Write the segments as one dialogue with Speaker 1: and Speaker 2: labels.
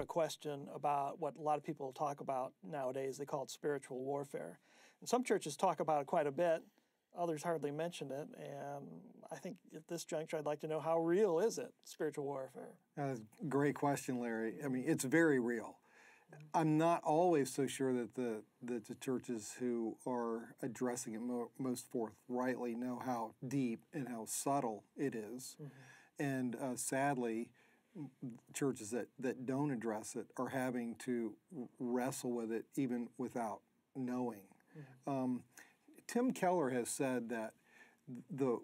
Speaker 1: question about what a lot of people talk about nowadays. They call it spiritual warfare. And some churches talk about it quite a bit. Others hardly mention it. And I think at this juncture, I'd like to know, how real is it, spiritual warfare?
Speaker 2: Great question, Larry. I mean, it's very real. I'm not always so sure that the churches who are addressing it most forthrightly know how deep and how subtle it is. And sadly, churches that don't address it are having to wrestle with it even without knowing. Tim Keller has said that the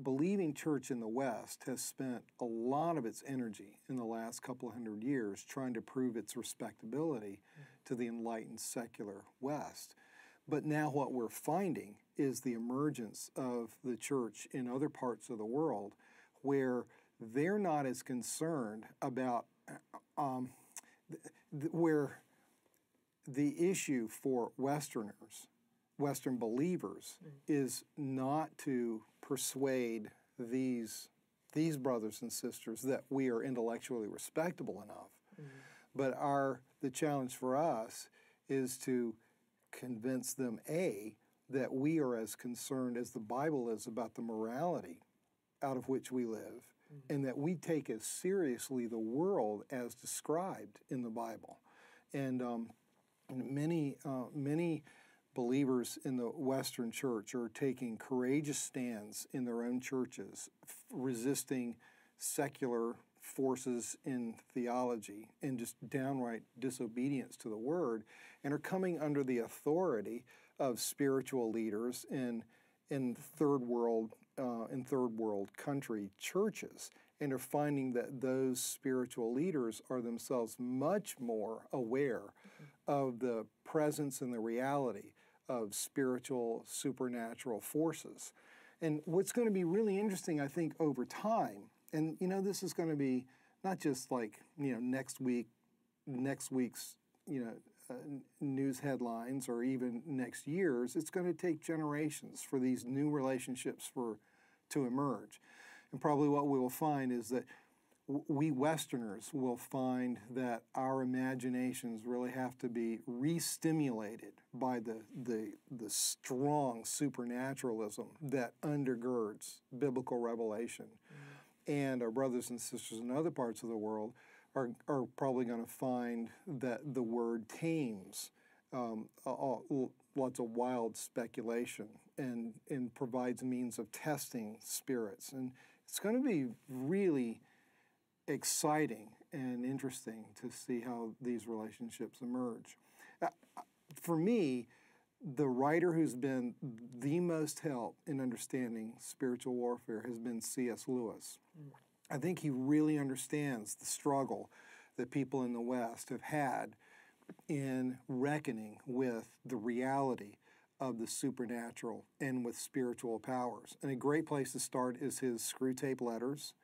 Speaker 2: believing church in the West has spent a lot of its energy in the last couple of hundred years trying to prove its respectability to the enlightened secular West. But now what we're finding is the emergence of the church in other parts of the world where they're not as concerned about where the issue for Westerners, Western believers, is not to persuade these brothers and sisters that we are intellectually respectable enough, but the challenge for us is to convince them, A, that we are as concerned as the Bible is about the morality out of which we live, and that we take as seriously the world as described in the Bible. And many believers in the Western church are taking courageous stands in their own churches, resisting secular forces in theology and just downright disobedience to the Word, and are coming under the authority of spiritual leaders in third world country churches, and are finding that those spiritual leaders are themselves much more aware of the presence and the reality of spiritual, supernatural forces. And what's going to be really interesting, I think, over time, and this is going to be not just like next week's news headlines or even next year's. It's going to take generations for these new relationships to emerge. And probably what we will find is that we Westerners will find that our imaginations really have to be re-stimulated by the strong supernaturalism that undergirds biblical revelation. And our brothers and sisters in other parts of the world are probably going to find that the word tames lots of wild speculation and provides means of testing spirits. And it's going to be really exciting and interesting to see how these relationships emerge. For me, the writer who's been the most help in understanding spiritual warfare has been C.S. Lewis. I think he really understands the struggle that people in the West have had in reckoning with the reality of the supernatural and with spiritual powers. And a great place to start is his Screwtape Letters,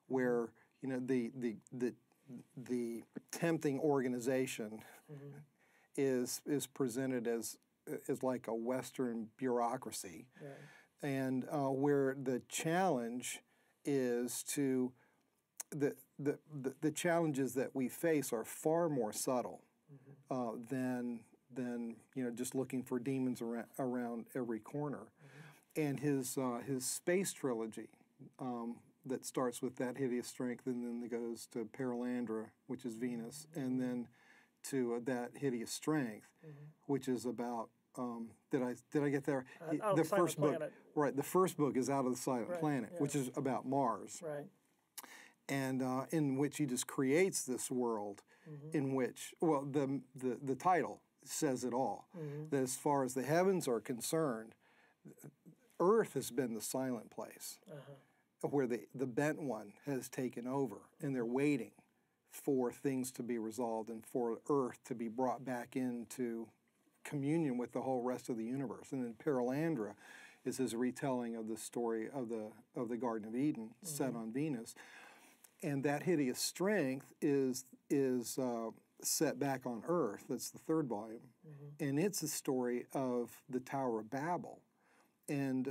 Speaker 2: where the tempting organization is presented as like a Western bureaucracy, and where the challenge is to the challenges that we face are far more subtle than just looking for demons around every corner. And his space trilogy that starts with That Hideous Strength, and then goes to Perelandra, which is Venus, and then to That Hideous Strength, which is about did I get there?
Speaker 1: The first book, planet.
Speaker 2: Right. The first book is Out of the Silent Planet, which is about Mars, and in which he just creates this world in which, well, the title says it all. That as far as the heavens are concerned, Earth has been the silent place, where the bent one has taken over, and they're waiting for things to be resolved and for Earth to be brought back into communion with the whole rest of the universe. And then Perelandra is his retelling of the story of the Garden of Eden set on Venus. And That Hideous Strength is set back on Earth. That's the third volume. And it's the story of the Tower of Babel. And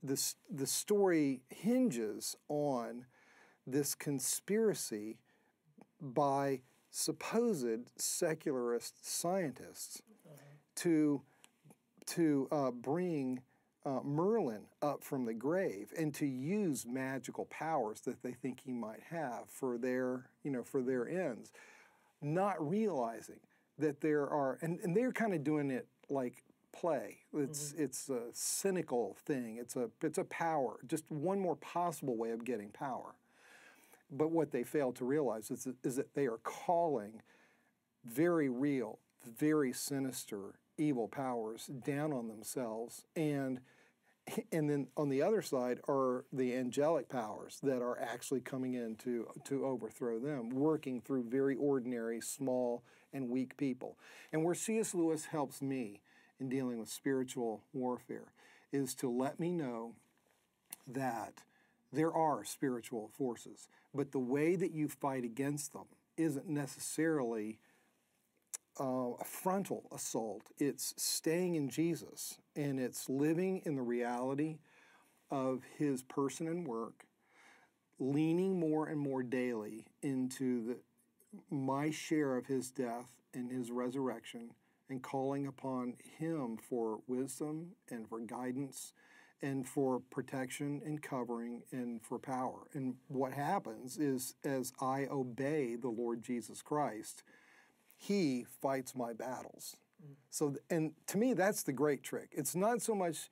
Speaker 2: the story hinges on this conspiracy by supposed secularist scientists to bring Merlin up from the grave and to use magical powers that they think he might have for their ends, not realizing that there are, and they're kind of doing it like play. It's a cynical thing. It's a power, just one more possible way of getting power. But what they fail to realize is that they are calling very real, very sinister, evil powers down on themselves, and then on the other side are the angelic powers that are actually coming in to overthrow them, working through very ordinary, small, and weak people. And where C.S. Lewis helps me in dealing with spiritual warfare is to let me know that there are spiritual forces, but the way that you fight against them isn't necessarily a frontal assault. It's staying in Jesus, and it's living in the reality of his person and work, leaning more and more daily into my share of his death and his resurrection, and calling upon him for wisdom and for guidance and for protection and covering and for power. And what happens is, as I obey the Lord Jesus Christ, he fights my battles. So, and to me, that's the great trick. It's not so much,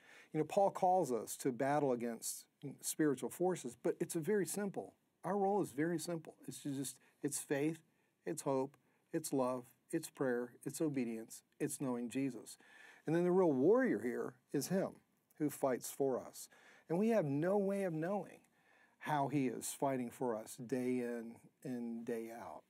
Speaker 2: Paul calls us to battle against spiritual forces, but it's very simple. Our role is very simple. It's faith, it's hope, it's love, it's prayer, it's obedience, it's knowing Jesus. And then the real warrior here is him who fights for us. And we have no way of knowing how he is fighting for us day in and day out.